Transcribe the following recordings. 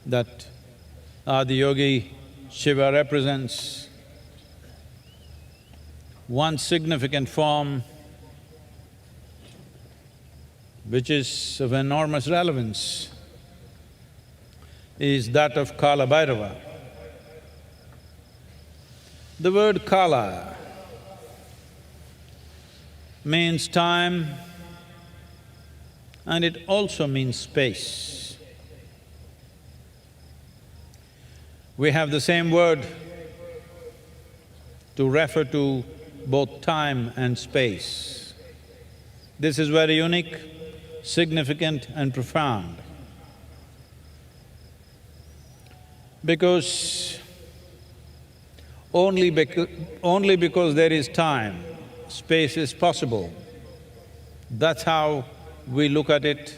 that Adiyogi Shiva represents one significant form which is of enormous relevance is that of Kala Bhairava. The word Kala means time and it also means space. We have the same word to refer to both time and space. This is very unique, significant and profound, because only because there is time, space is possible. That's how we look at it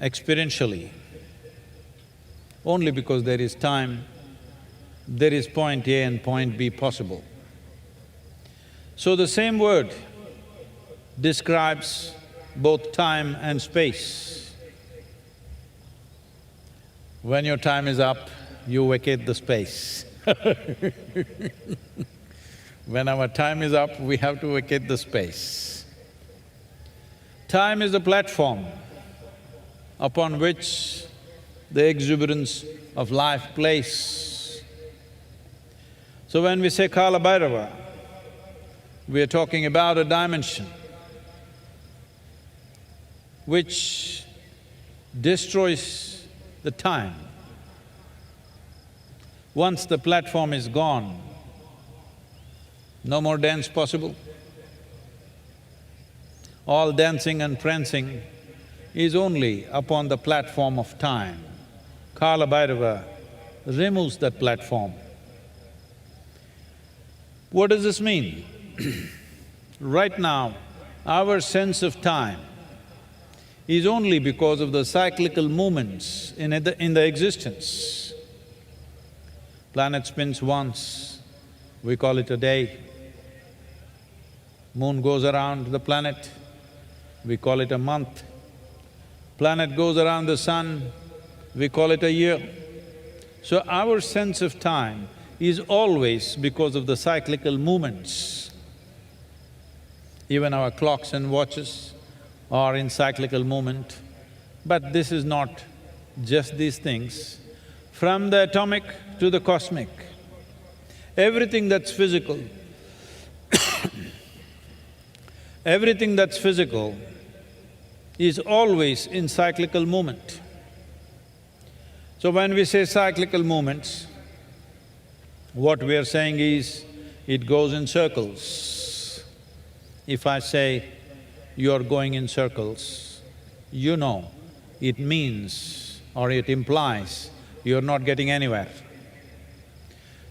experientially. Only because there is time, there is point A and point B possible. So the same word describes both time and space. When your time is up, you vacate the space. When our time is up, we have to vacate the space. Time is the platform upon which the exuberance of life plays. So when we say Kala Bhairava, we are talking about a dimension which destroys the time. Once the platform is gone, no more dance possible. All dancing and prancing is only upon the platform of time. Kala Bhairava removes that platform. What does this mean? Right now, our sense of time is only because of the cyclical movements in the existence. Planet spins once, we call it a day. Moon goes around the planet, we call it a month. Planet goes around the sun, we call it a year. So our sense of time is always because of the cyclical movements. Even our clocks and watches are in cyclical movement. But this is not just these things. From the atomic to the cosmic, everything that's physical everything that's physical is always in cyclical movement. So when we say cyclical movements, what we are saying is, it goes in circles. If I say, you're going in circles, you know, it means or it implies you're not getting anywhere.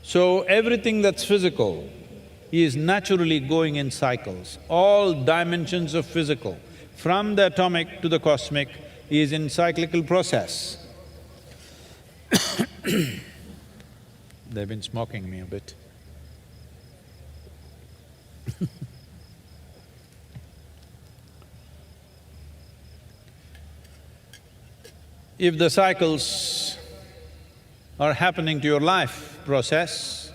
So everything that's physical is naturally going in cycles. All dimensions of physical, from the atomic to the cosmic, is in cyclical process. They've been smoking me a bit. If the cycles are happening to your life process,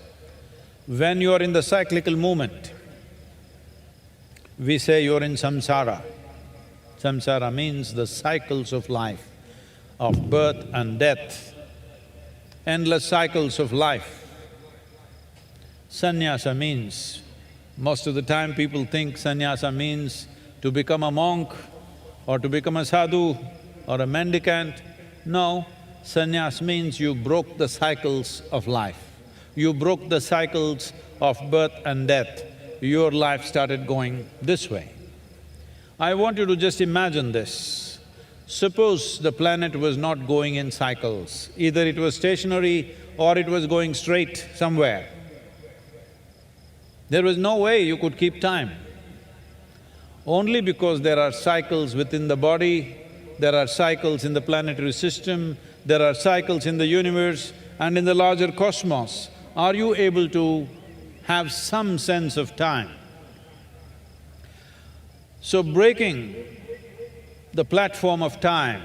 when you are in the cyclical movement, we say you're in samsara. Samsara means the cycles of life, of birth and death, endless cycles of life. Sannyasa means, most of the time people think sannyasa means to become a monk or to become a sadhu or a mendicant. No, sannyas means you broke the cycles of life. You broke the cycles of birth and death. Your life started going this way. I want you to just imagine this. Suppose the planet was not going in cycles, either it was stationary or it was going straight somewhere. There was no way you could keep time. Only because there are cycles within the body, there are cycles in the planetary system, there are cycles in the universe and in the larger cosmos, are you able to have some sense of time. So breaking the platform of time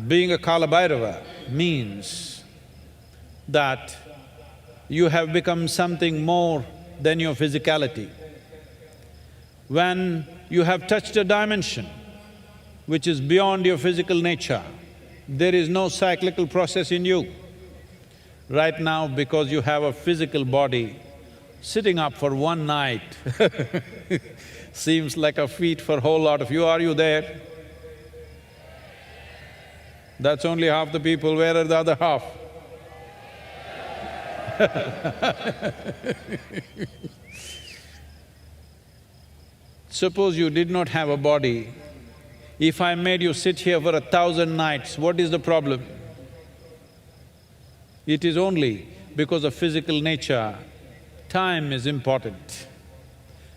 Being a Kala Bhairava means that you have become something more than your physicality. When you have touched a dimension which is beyond your physical nature, there is no cyclical process in you. Right now, because you have a physical body, sitting up for one night seems like a feat for a whole lot of you. Are you there? That's only half the people. Where are the other half? Suppose you did not have a body. If I made you sit here for 1,000 nights, what is the problem? It is only because of physical nature, time is important.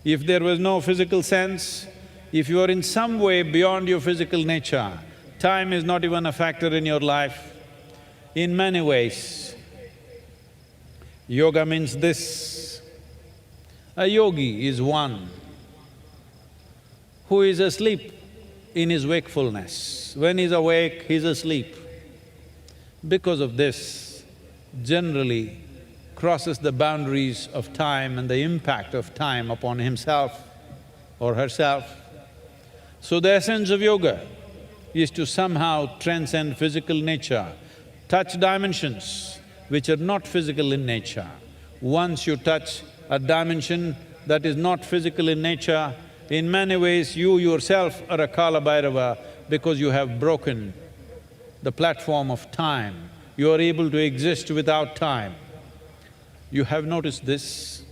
If there was no physical sense, if you are in some way beyond your physical nature, time is not even a factor in your life. In many ways, yoga means this. A yogi is one who is asleep in his wakefulness. When he's awake, he's asleep. Because of this, generally crosses the boundaries of time and the impact of time upon himself or herself. So the essence of yoga is to somehow transcend physical nature, touch dimensions which are not physical in nature. Once you touch a dimension that is not physical in nature, in many ways you yourself are a Kala Bhairava because you have broken the platform of time. You are able to exist without time. You have noticed this,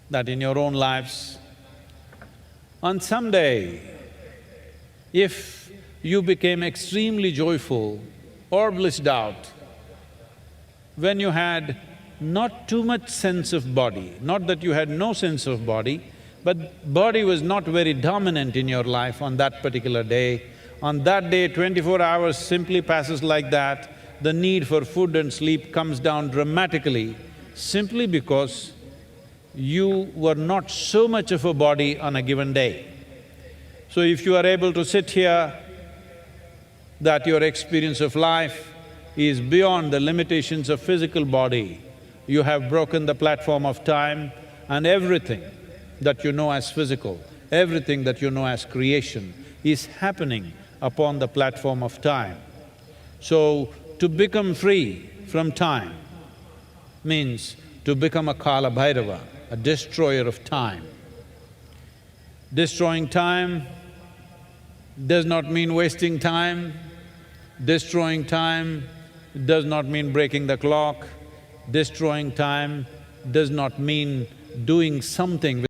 that in your own lives, on some day, if you became extremely joyful or blissed out, when you had not too much sense of body, not that you had no sense of body, but body was not very dominant in your life on that particular day. On that day, 24 hours simply passes like that. The need for food and sleep comes down dramatically simply because you were not so much of a body on a given day. So if you are able to sit here, that your experience of life is beyond the limitations of physical body, you have broken the platform of time, and everything that you know as physical, everything that you know as creation is happening upon the platform of time. So, to become free from time means to become a Kala Bhairava, a destroyer of time. Destroying time does not mean wasting time. Destroying time does not mean breaking the clock. Destroying time does not mean doing something